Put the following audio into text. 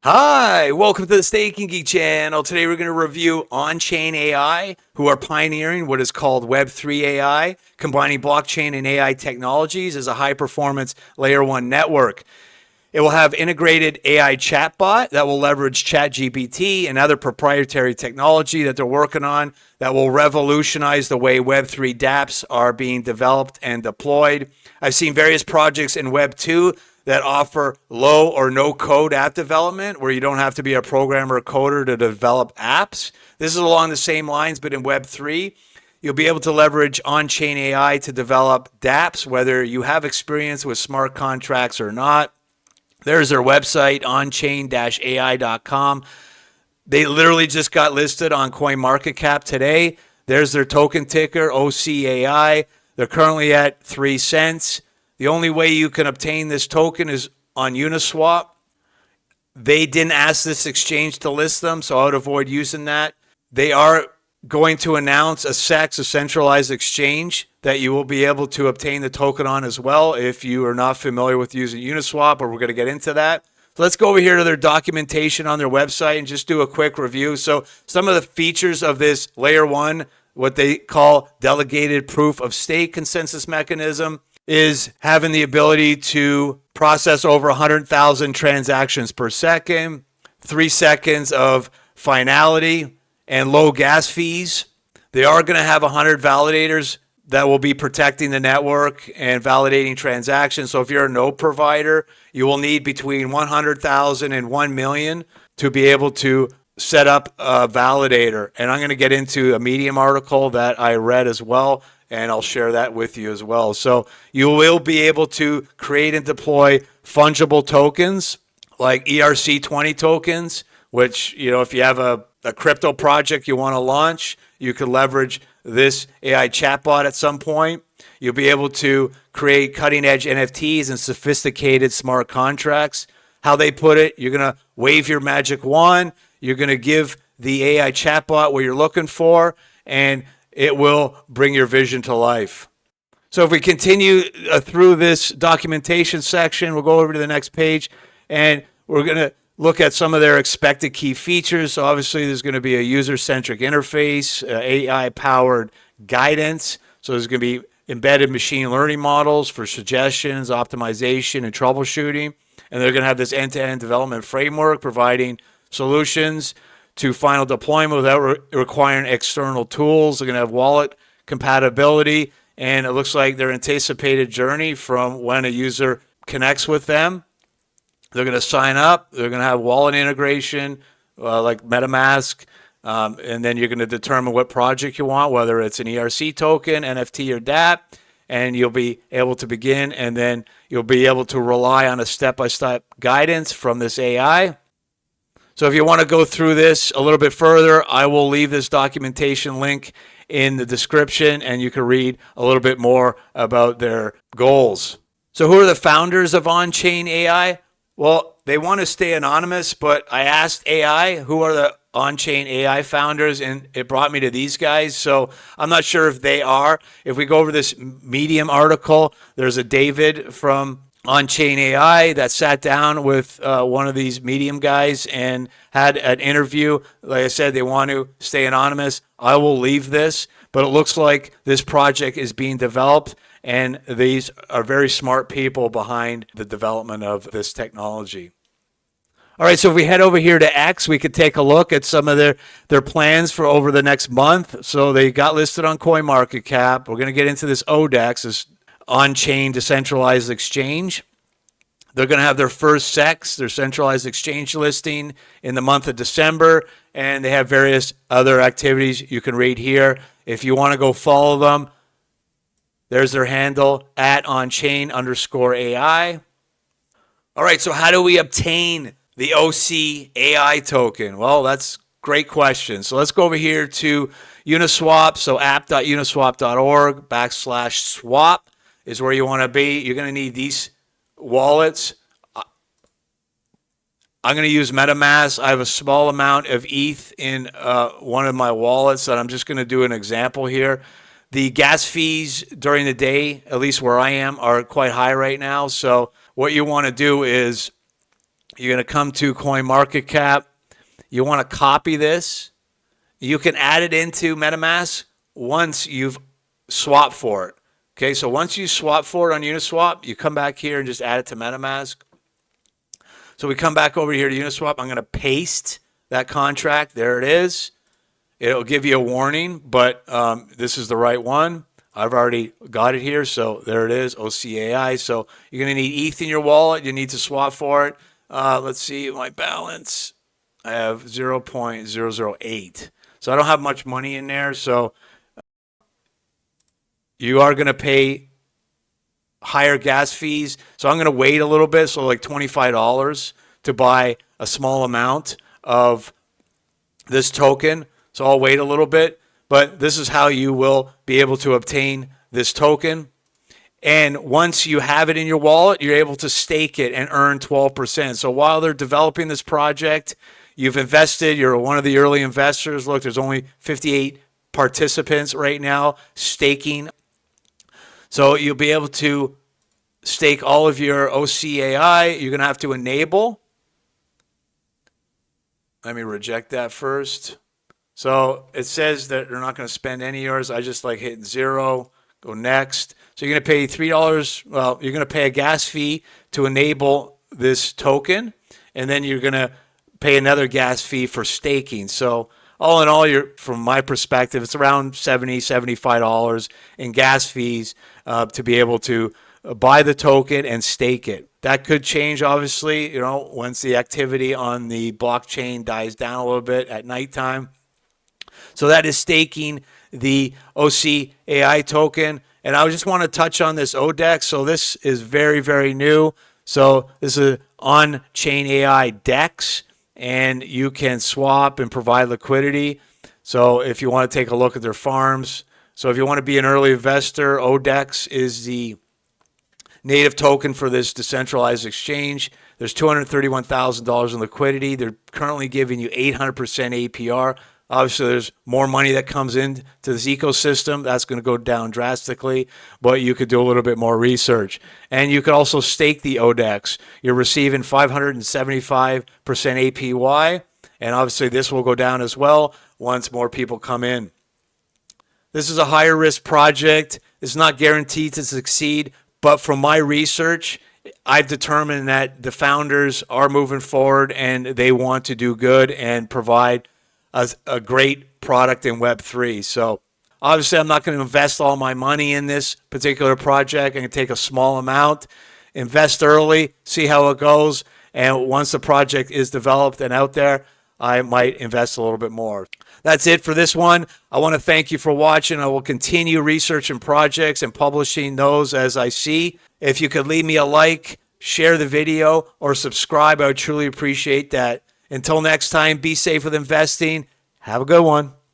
Hi, welcome to the Staking Geek channel. Today we're going to review Onchain AI, who are pioneering what is called Web3 AI, combining blockchain and AI technologies as a high-performance Layer 1 network. It will have integrated AI chatbot that will leverage ChatGPT and other proprietary technology that they're working on that will revolutionize the way Web3 dApps are being developed and deployed. I've seen various projects in Web2 that offer low or no code app development where you don't have to be a programmer or coder to develop apps. This is along the same lines, but in Web3. You'll be able to leverage Onchain AI to develop dApps, whether you have experience with smart contracts or not. There's their website, onchain-ai.com. They literally just got listed on CoinMarketCap today. There's their token ticker, OCAI. They're currently at 3 cents. The only way you can obtain this token is on Uniswap. They didn't ask this exchange to list them, so I would avoid using that. They are going to announce a CEX, a centralized exchange, that you will be able to obtain the token on as well if you are not familiar with using Uniswap, or we're going to get into that. So let's go over here to their documentation on their website and just do a quick review. So some of the features of this Layer 1, what they call delegated proof of stake consensus mechanism, is having the ability to process over 100,000 transactions per second, 3 seconds of finality, and low gas fees. They are going to have 100 validators that will be protecting the network and validating transactions. So if you're a node provider, you will need between 100,000 and 1 million to be able to set up a validator. And I'm going to get into a Medium article that I read as well, and I'll share that with you as well. So you will be able to create and deploy fungible tokens like ERC20 tokens, which, if you have a crypto project you want to launch, you could leverage this AI chatbot at some point. You'll be able to create cutting-edge NFTs and sophisticated smart contracts. How they put it, you're going to wave your magic wand, you're going to give the AI chatbot what you're looking for, and it will bring your vision to life. So if we continue through this documentation section, we'll go over to the next page, and we're going to look at some of their expected key features. So obviously there's going to be a user-centric interface, AI-powered guidance. So there's going to be embedded machine learning models for suggestions, optimization, and troubleshooting. And they're going to have this end-to-end development framework providing solutions to final deployment without requiring external tools. They're going to have wallet compatibility, and it looks like their anticipated journey from when a user connects with them. They're going to sign up. They're going to have wallet integration like MetaMask, and then you're going to determine what project you want, whether it's an ERC token, NFT, or dApp, and you'll be able to begin, and then you'll be able to rely on a step-by-step guidance from this AI. So if you want to go through this a little bit further, I will leave this documentation link in the description, and you can read a little bit more about their goals. So who are the founders of Onchain AI? Well, they want to stay anonymous, but I asked AI, who are the Onchain AI founders, and it brought me to these guys. So I'm not sure if they are. If we go over this Medium article, there's a David from Onchain AI that sat down with one of these Medium guys and had an interview. Like I said, they want to stay anonymous. I will leave this, but it looks like this project is being developed, and these are very smart people behind the development of this technology. All right, so if we head over here to X, we could take a look at some of their plans for over the next month. So they got listed on CoinMarketCap. We're going to get into this ODEX, this on-chain decentralized exchange. They're going to have their first CEX, their centralized exchange listing, in the month of December, and they have various other activities you can read here. If you want to go follow them, there's their handle, at Onchain_AI. All right, so how do we obtain the OCAI token? Well, that's a great question. So let's go over here to Uniswap. So app.uniswap.org/swap is where you want to be. You're going to need these wallets. I'm going to use MetaMask. I have a small amount of ETH in one of my wallets that I'm just going to do an example here. The gas fees during the day, at least where I am, are quite high right now. So what you want to do is You're going to come to CoinMarketCap. You want to copy this. You can add it into MetaMask once you've swapped for it. Okay, so once you swap for it on Uniswap, you come back here and just add it to MetaMask. So we come back over here to Uniswap. I'm going to paste that contract. There it is. It'll give you a warning, but this is the right one. I've already got it here, so there it is, OCAI. So you're going to need ETH in your wallet. You need to swap for it. Let's see my balance. I have 0.008. So I don't have much money in there. So you are going to pay higher gas fees. So I'm going to wait a little bit. So like $25 to buy a small amount of this token. So I'll wait a little bit. But this is how you will be able to obtain this token. And once you have it in your wallet, you're able to stake it and earn 12%. So while they're developing this project, you've invested, you're one of the early investors. Look, there's only 58 participants right now staking. So you'll be able to stake all of your OCAI. You're going to have to enable. Let me reject that first. So it says that they're not going to spend any of yours. I just like hitting 0, go next. So you're going to pay $3. Well, you're going to pay a gas fee to enable this token, and then you're going to pay another gas fee for staking. So all in all, from my perspective, it's around $70, $75 in gas fees to be able to buy the token and stake it. That could change, obviously, once the activity on the blockchain dies down a little bit at nighttime. So that is staking the OCAI token. And I just want to touch on this ODEX. So this is very, very new. So this is Onchain AI DEX, and you can swap and provide liquidity. So if you want to take a look at their farms. So if you want to be an early investor, ODEX is the native token for this decentralized exchange. There's $231,000 in liquidity. They're currently giving you 800% APR. Obviously, there's more money that comes into this ecosystem. That's going to go down drastically, but you could do a little bit more research. And you could also stake the ODEX. You're receiving 575% APY, and obviously this will go down as well once more people come in. This is a higher risk project. It's not guaranteed to succeed, but from my research, I've determined that the founders are moving forward and they want to do good and provide a great product in Web3. So obviously I'm not going to invest all my money in this particular project. I'm going to take a small amount, invest early, see how it goes. And once the project is developed and out there, I might invest a little bit more. That's it for this one. I want to thank you for watching. I will continue researching projects and publishing those as I see. If you could leave me a like, share the video, or subscribe, I would truly appreciate that. Until next time, be safe with investing. Have a good one.